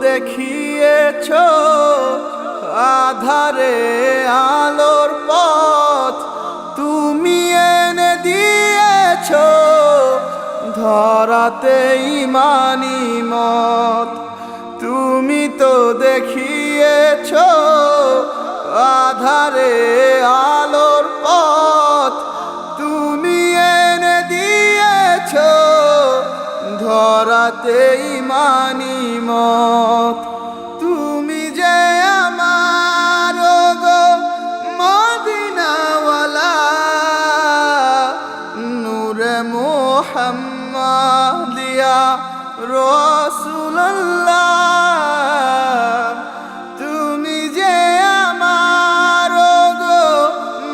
দেখিয়েছ আধারে আলোর পথ, তুমি এনে দিয়েছ ধরাতে ইমানি মত। তুমি তো দেখিয়েছ আধারে আলোর পথ, তুমি এনে দিয়েছ ধরাতে ইমানি মত। তুমি যে আমার গো মদিনাওয়ালা, নূরে মুহাম্মাদিয়া রাসূলুল্লাহ। তুমি যে আমার গো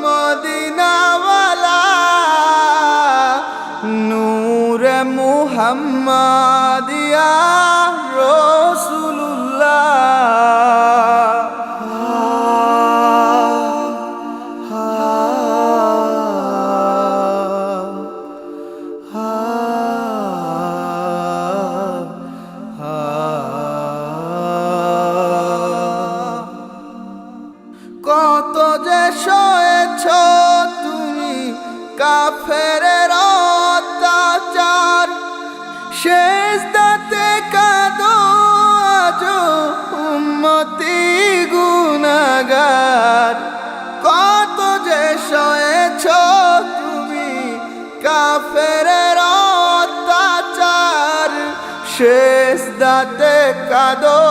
মদিনাওয়ালা, নূরে মুহাম্মাদিয়া রাসূলুল্লাহ। কত যে সয়েছ তুমি কাফেরের অত্যাচার, সিজদাতে কাঁদো আজো উম্মতি গুনাহগার। কত যে সয়েছ তুমি কাফেরের অত্যাচার, সিজদাতে কাঁদো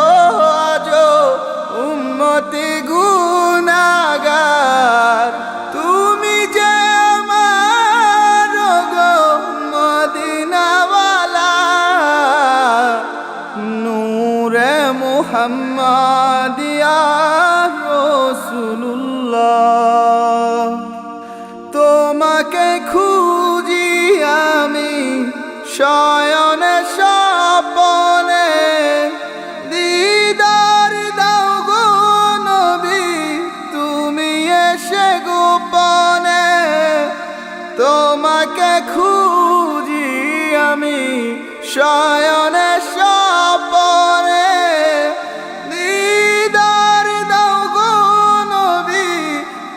আজো উম্মতি গুনাহগার। তুমি যে আমার গো মদিনাওয়ালা, নূরে মুহাম্মাদিয়া রাসূলুল্লাহ। তোমাকে খুঁজি আমি শয়নে স্বপনে, দিদার দাও গো নবী তুমি এসে গোপনে। তোমাকে খুঁজি আমি শয়নে স্বপনে, দিদার দাও গো নবী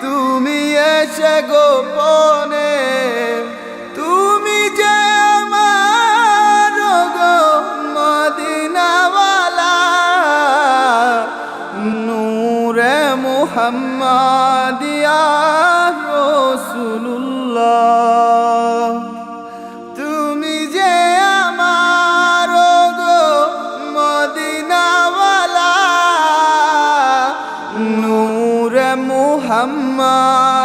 তুমি এসে গোপনে। তুমি যে আমার গো মদিনাওয়ালা, নূরে মুহাম্মাদিয়া রাসূলুল্লাহ। তুমি যে আমার গো মদিনাওয়ালা, নূরে মুহাম্মাদিয়া